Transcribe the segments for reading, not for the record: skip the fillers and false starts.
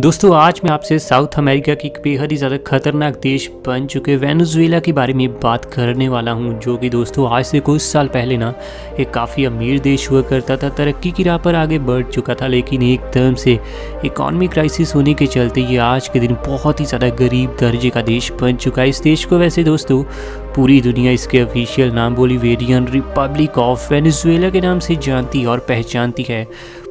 दोस्तों आज मैं आपसे साउथ अमेरिका की एक बेहद ही ज़्यादा खतरनाक देश बन चुके वेनेजुएला के बारे में बात करने वाला हूं, जो कि दोस्तों आज से कुछ साल पहले ना एक काफ़ी अमीर देश हुआ करता था, तरक्की की राह पर आगे बढ़ चुका था। लेकिन एकदम से इकॉनमी क्राइसिस होने के चलते ये आज के दिन बहुत ही ज़्यादा गरीब दर्जे का देश बन चुका है। इस देश को वैसे दोस्तों पूरी दुनिया इसके ऑफिशियल नाम बोलिवियन रिपब्लिक ऑफ वेनेजुएला के नाम से जानती और पहचानती है।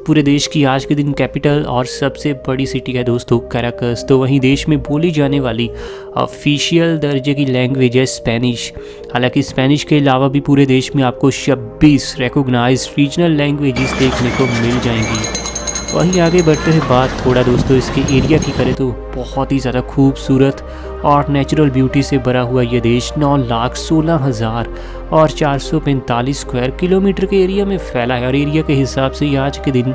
पूरे देश की आज के दिन कैपिटल और सबसे बड़ी सिटी है दोस्तों कैराकस। तो वहीं देश में बोली जाने वाली ऑफिशियल दर्जे की लैंग्वेज है स्पेनिश। हालांकि स्पेनिश के अलावा भी पूरे देश में आपको 26 रिकॉग्नाइज्ड रीजनल लैंग्वेजेस देखने को मिल जाएंगी। वहीं आगे बढ़ते हुए बात थोड़ा दोस्तों इसके एरिया की करें तो बहुत ही ज़्यादा खूबसूरत और नेचुरल ब्यूटी से भरा हुआ ये देश 9,16,000 और 445 स्क्वायर किलोमीटर के एरिया में फैला है। और एरिया के हिसाब से ये आज के दिन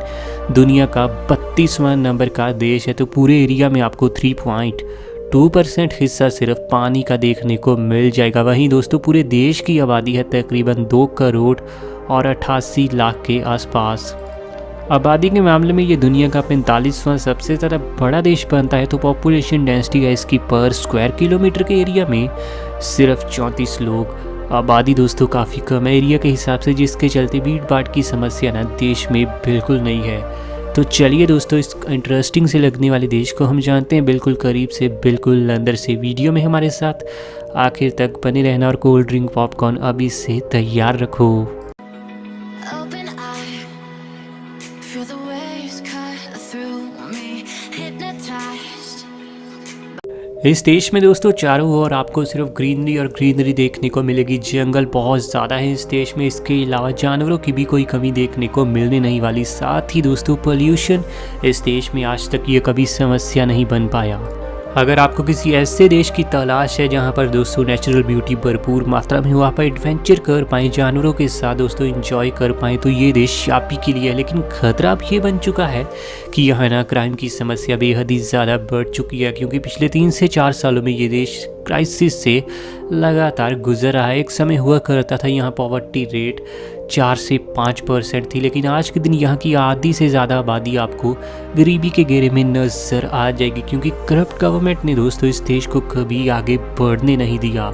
दुनिया का 32वां नंबर का देश है। तो पूरे एरिया में आपको 3.2% हिस्सा सिर्फ पानी का देखने को मिल जाएगा। वहीं दोस्तों पूरे देश की आबादी है तकरीबन 2 करोड़ और 88 लाख के आसपास। आबादी के मामले में ये दुनिया का 45वां सबसे ज़्यादा बड़ा देश बनता है। तो पॉपुलेशन डेंसिटी है इसकी पर स्क्वायर किलोमीटर के एरिया में सिर्फ 34 लोग। आबादी दोस्तों काफ़ी कम है एरिया के हिसाब से, जिसके चलते भीड़ भाड़ की समस्या ना देश में बिल्कुल नहीं है। तो चलिए दोस्तों इस इंटरेस्टिंग से लगने वाले देश को हम जानते हैं बिल्कुल करीब से, बिल्कुल अंदर से। वीडियो में हमारे साथ आखिर तक बने रहना और कोल्ड ड्रिंक पॉपकॉर्न अभी से तैयार रखो। इस देश में दोस्तों चारों ओर आपको सिर्फ ग्रीनरी और ग्रीनरी देखने को मिलेगी। जंगल बहुत ज़्यादा है इस देश में, इसके अलावा जानवरों की भी कोई कमी देखने को मिलने नहीं वाली। साथ ही दोस्तों पोल्यूशन इस देश में आज तक ये कभी समस्या नहीं बन पाया। अगर आपको किसी ऐसे देश की तलाश है जहां पर दोस्तों नेचुरल ब्यूटी भरपूर मात्रा में हो, आप एडवेंचर कर पाएँ, जानवरों के साथ दोस्तों एंजॉय कर पाएँ, तो ये देश आप ही के लिए है। लेकिन खतरा अब ये बन चुका है कि यहाँ ना क्राइम की समस्या बेहद ही ज़्यादा बढ़ चुकी है, क्योंकि पिछले 3 से 4 सालों में ये देश क्राइसिस से लगातार गुजर रहा है। एक समय हुआ करता था यहाँ पॉवर्टी रेट 4 से 5% थी, लेकिन आज के दिन यहाँ की आधी से ज़्यादा आबादी आपको गरीबी के घेरे में नज़र आ जाएगी, क्योंकि करप्ट गवर्नमेंट ने दोस्तों इस देश को कभी आगे बढ़ने नहीं दिया।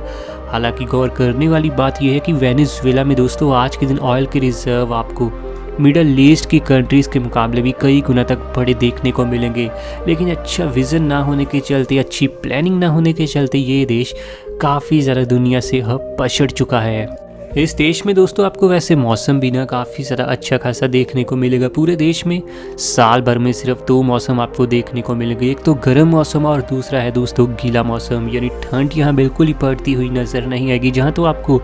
हालांकि गौर करने वाली बात यह है कि वेनेजुएला में दोस्तों आज के दिन ऑयल के रिजर्व आपको मिडल ईस्ट की कंट्रीज़ के मुकाबले भी कई गुना तक बड़े देखने को मिलेंगे। लेकिन अच्छा विज़न ना होने के चलते, अच्छी प्लानिंग ना होने के चलते ये देश काफ़ी ज़्यादा दुनिया से पछड़ चुका है। इस देश में दोस्तों आपको वैसे मौसम भी ना काफ़ी ज़्यादा अच्छा खासा देखने को मिलेगा। पूरे देश में साल भर में सिर्फ 2 मौसम आपको देखने को मिलेंगे, एक तो गर्म मौसम और दूसरा है दोस्तों गीला मौसम। यानी ठंड यहाँ बिल्कुल ही पड़ती हुई नज़र नहीं आएगी। जहाँ तो आपको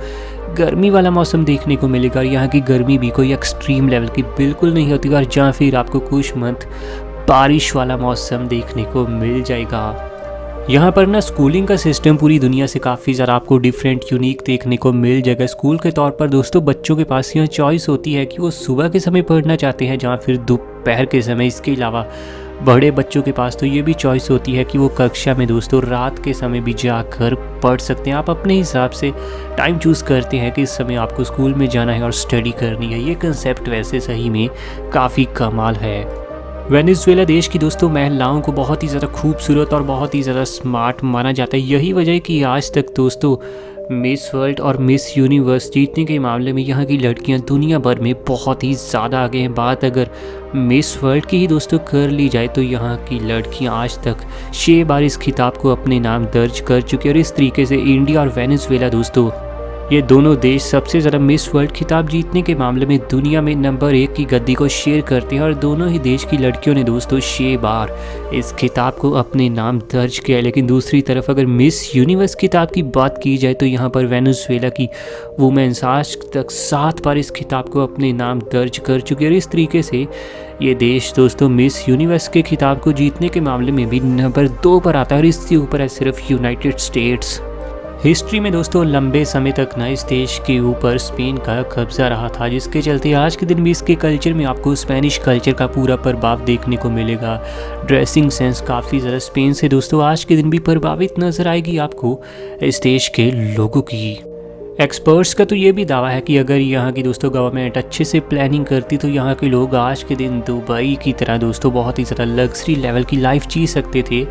गर्मी वाला मौसम देखने को मिलेगा, और यहाँ की गर्मी भी कोई एक्सट्रीम लेवल की बिल्कुल नहीं होती। और जहाँ फिर आपको कुछ मंथ बारिश वाला मौसम देखने को मिल जाएगा। यहाँ पर ना स्कूलिंग का सिस्टम पूरी दुनिया से काफ़ी ज़्यादा आपको डिफरेंट यूनिक देखने को मिल जाएगा। स्कूल के तौर पर दोस्तों बच्चों के पास यहाँ चॉइस होती है कि वो सुबह के समय पढ़ना चाहते हैं जहाँ फिर दोपहर के समय। इसके अलावा बड़े बच्चों के पास तो ये भी चॉइस होती है कि वो कक्षा में दोस्तों रात के समय भी जाकर पढ़ सकते हैं। आप अपने हिसाब से टाइम चूज़ करते हैं कि इस समय आपको स्कूल में जाना है और स्टडी करनी है। ये कंसेप्ट वैसे सही में काफ़ी कमाल है। वेनेजुएला देश की दोस्तों महिलाओं को बहुत ही ज़्यादा खूबसूरत और बहुत ही ज़्यादा स्मार्ट माना जाता है। यही वजह है कि आज तक दोस्तों मिस वर्ल्ड और मिस यूनिवर्स जीतने के मामले में यहाँ की लड़कियाँ दुनिया भर में बहुत ही ज़्यादा आगे हैं। बात अगर मिस वर्ल्ड की ही दोस्तों कर ली जाए तो यहाँ की लड़कियाँ आज तक 6 बार इस खिताब को अपने नाम दर्ज कर चुकी है। और इस तरीके से इंडिया और वेनेजुएला दोस्तों ये दोनों देश सबसे ज़्यादा मिस वर्ल्ड खिताब जीतने के मामले में दुनिया में नंबर 1 की गद्दी को शेयर करते हैं। और दोनों ही देश की लड़कियों ने दोस्तों 6 बार इस खिताब को अपने नाम दर्ज किया है। लेकिन दूसरी तरफ अगर मिस यूनिवर्स खिताब की बात की जाए तो यहाँ पर वेनेजुएला की वुमेन्स आज तक 7 बार इस खिताब को अपने नाम दर्ज कर चुकी है। और इस तरीके से ये देश दोस्तों मिस यूनिवर्स के खिताब को जीतने के मामले में भी नंबर 2 पर आता है। और इससे ऊपर है सिर्फ यूनाइटेड स्टेट्स। हिस्ट्री में दोस्तों लंबे समय तक ना इस देश के ऊपर स्पेन का कब्जा रहा था, जिसके चलते आज के दिन भी इसके कल्चर में आपको स्पेनिश कल्चर का पूरा प्रभाव देखने को मिलेगा। ड्रेसिंग सेंस काफ़ी ज़्यादा स्पेन से दोस्तों आज के दिन भी प्रभावित नज़र आएगी आपको इस देश के लोगों की। एक्सपर्ट्स का तो ये भी दावा है कि अगर यहाँ की दोस्तों गवर्नमेंट अच्छे से प्लानिंग करती तो यहाँ के लोग आज के दिन दुबई की तरह दोस्तों बहुत ही ज़्यादा लग्जरी लेवल की लाइफ जी सकते थे,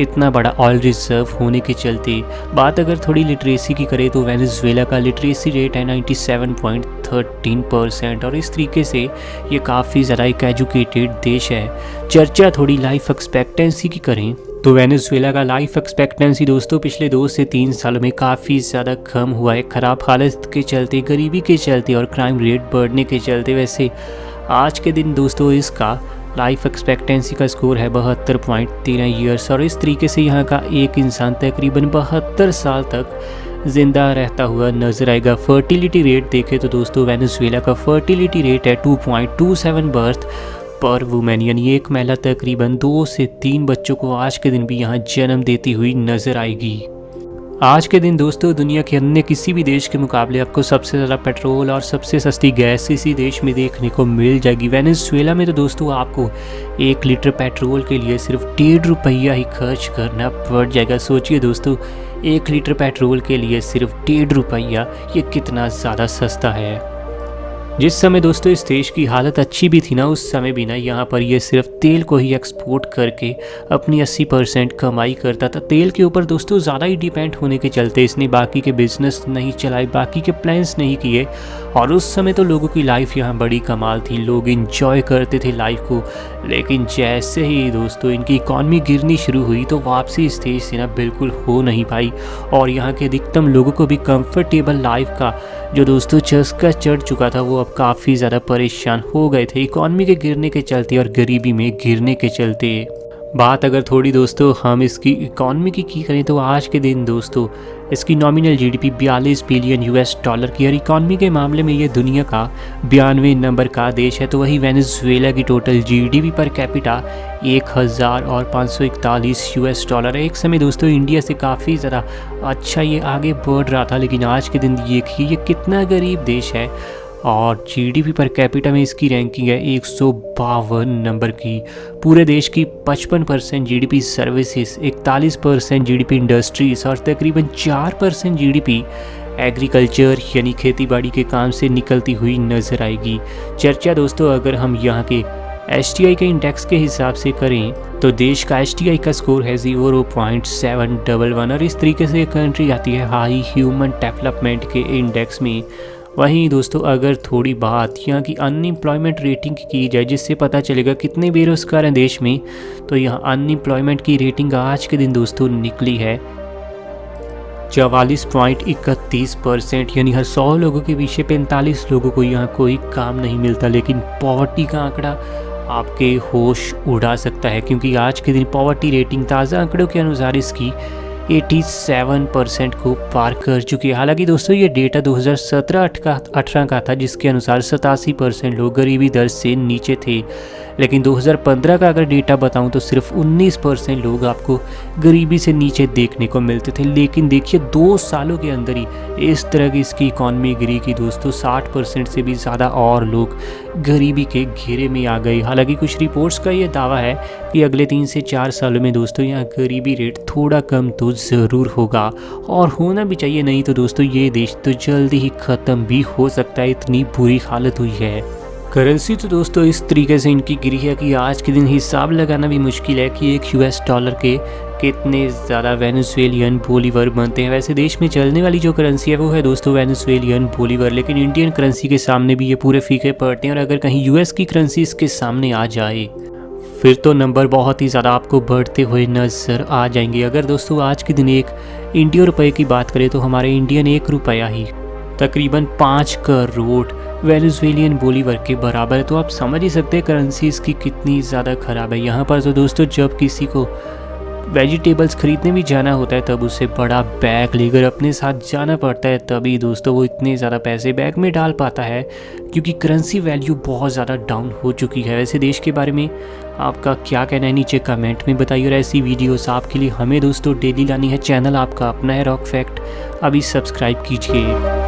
इतना बड़ा ऑयल रिजर्व होने के चलते। बात अगर थोड़ी लिटरेसी की करें तो वेनेजुएला का लिटरेसी रेट है 97.13% और इस तरीके से ये काफ़ी ज़्यादा एक एजुकेटेड देश है। चर्चा थोड़ी लाइफ एक्सपेक्टेंसी की करें तो वेनेजुएला का लाइफ एक्सपेक्टेंसी दोस्तों पिछले 2 से 3 सालों में काफ़ी ज़्यादा कम हुआ है, ख़राब हालत के चलते, गरीबी के चलते और क्राइम रेट बढ़ने के चलते। वैसे आज के दिन दोस्तों इसका लाइफ एक्सपेक्टेंसी का स्कोर है 72.13 ईयर्स और इस तरीके से यहाँ का एक इंसान तकरीबन 72 साल तक ज़िंदा रहता हुआ नजर आएगा। फर्टिलिटी रेट देखें तो दोस्तों वेनेजुएला का फर्टिलिटी रेट है 2.27 बर्थ पर वुमेन, यानी एक महिला तकरीबन 2 से 3 बच्चों को आज के दिन भी यहाँ जन्म देती हुई नजर आएगी। आज के दिन दोस्तों दुनिया के अन्य किसी भी देश के मुकाबले आपको सबसे ज़्यादा पेट्रोल और सबसे सस्ती गैस इसी देश में देखने को मिल जाएगी। वेनेजुएला में तो दोस्तों आपको 1 लीटर पेट्रोल के लिए सिर्फ 1.5 रुपया ही खर्च करना पड़ जाएगा। सोचिए दोस्तों 1 लीटर पेट्रोल के लिए सिर्फ 1.5 रुपया, ये कितना ज़्यादा सस्ता है। जिस समय दोस्तों इस देश की हालत अच्छी भी थी ना, उस समय भी ना यहाँ पर ये सिर्फ तेल को ही एक्सपोर्ट करके अपनी 80% कमाई करता था। तेल के ऊपर दोस्तों ज़्यादा ही डिपेंड होने के चलते इसने बाकी के बिजनेस नहीं चलाए, बाकी के प्लान्स नहीं किए और उस समय तो लोगों की लाइफ यहाँ बड़ी कमाल थी, लोग इंजॉय करते थे लाइफ को। लेकिन जैसे ही दोस्तों इनकी इकॉनमी गिरनी शुरू हुई तो वापसी इस देश से ना बिल्कुल हो नहीं पाई और यहाँ के अधिकतम लोगों को भी कंफर्टेबल लाइफ का जो दोस्तों चस्का चढ़ चुका था वो अब काफ़ी ज़्यादा परेशान हो गए थे इकॉनमी के गिरने के चलते और गरीबी में गिरने के चलते। बात अगर थोड़ी दोस्तों हम इसकी इकॉनमी की करें तो आज के दिन दोस्तों इसकी nominal GDP 42 billion US dollar की और इकॉनमी के मामले में ये दुनिया का 92वें नंबर का देश है। तो वही वेनेजुएला की total GDP per capita 1000,541 US dollar है। एक समय दोस्तों इंडिया से काफ़ी ज़्यादा अच्छा ये आगे बढ़ रहा था, लेकिन आज के दिन देखिए ये कितना गरीब देश है और जीडीपी पर कैपिटा में इसकी रैंकिंग है 152 नंबर की। पूरे देश की 55% जीडीपी सर्विसेज, 41% जीडीपी इंडस्ट्रीज और तकरीबन 4% जीडीपी एग्रीकल्चर यानी खेतीबाड़ी के काम से निकलती हुई नजर आएगी। चर्चा दोस्तों अगर हम यहाँ के एसटीआई के इंडेक्स के हिसाब से करें तो देश का एसटीआई का स्कोर है 0.711 और इस तरीके से कंट्री आती है हाई ह्यूमन डेवलपमेंट के इंडेक्स में। वहीं दोस्तों अगर थोड़ी बात यहाँ की अनएम्प्लॉयमेंट रेटिंग की जाए जिससे पता चलेगा कितने बेरोजगार हैं देश में, तो यहाँ अनएम्प्लॉयमेंट की रेटिंग आज के दिन दोस्तों निकली है 44.31%, यानी हर 100 लोगों के पीछे 45 लोगों को यहाँ कोई काम नहीं मिलता। लेकिन पॉवर्टी का आंकड़ा आपके होश उड़ा सकता है क्योंकि आज के दिन पॉवर्टी रेटिंग ताज़ा आंकड़ों के अनुसार इसकी 87% को पार कर चुकी है। हालांकि दोस्तों ये डेटा 2017-18 का था जिसके अनुसार 87% लोग गरीबी दर से नीचे थे, लेकिन 2015 का अगर डेटा बताऊं तो सिर्फ 19% लोग आपको गरीबी से नीचे देखने को मिलते थे। लेकिन देखिए 2 सालों के अंदर ही इस तरह की इसकी इकॉनमी गिरी कि दोस्तों 60% से भी ज़्यादा और लोग गरीबी के घेरे में आ गए। हालांकि कुछ रिपोर्ट्स का ये दावा है कि अगले 3 से 4 सालों में दोस्तों यहाँ गरीबी रेट थोड़ा कम तो ज़रूर होगा और होना भी चाहिए, नहीं तो दोस्तों ये देश तो जल्दी ही ख़त्म भी हो सकता है, इतनी बुरी हालत हुई है। करेंसी तो दोस्तों इस तरीके से इनकी गिरी है कि आज के दिन हिसाब लगाना भी मुश्किल है कि 1 यूएस डॉलर के कितने ज़्यादा वेनेजुएलियन बोलीवर बनते हैं। वैसे देश में चलने वाली जो करेंसी है वो है दोस्तों वेनेजुएलियन बोलीवर, लेकिन इंडियन करेंसी के सामने भी ये पूरे फीके पड़ते हैं और अगर कहीं यूएस की करेंसी इसके सामने आ जाए फिर तो नंबर बहुत ही ज़्यादा आपको बढ़ते हुए नज़र आ जाएंगे। अगर दोस्तों आज के दिन एक इंडियन रुपये की बात करें तो हमारे इंडियन 1 रुपया ही तकरीबन 5 करोड़ वेनेजुएलियन बोलीवर के बराबर है। तो आप समझ ही सकते हैं करेंसी इसकी कितनी ज़्यादा ख़राब है। यहाँ पर तो दोस्तों जब किसी को वेजिटेबल्स ख़रीदने भी जाना होता है तब उसे बड़ा बैग लेकर अपने साथ जाना पड़ता है, तभी दोस्तों वो इतने ज़्यादा पैसे बैग में डाल पाता है क्योंकि करेंसी वैल्यू बहुत ज़्यादा डाउन हो चुकी है। वैसे देश के बारे में आपका क्या कहना है नीचे कमेंट में बताइए और ऐसी वीडियोस आपके लिए हमें दोस्तों डेली लानी है। चैनल आपका अपना है रॉक फैक्ट, अभी सब्सक्राइब कीजिए।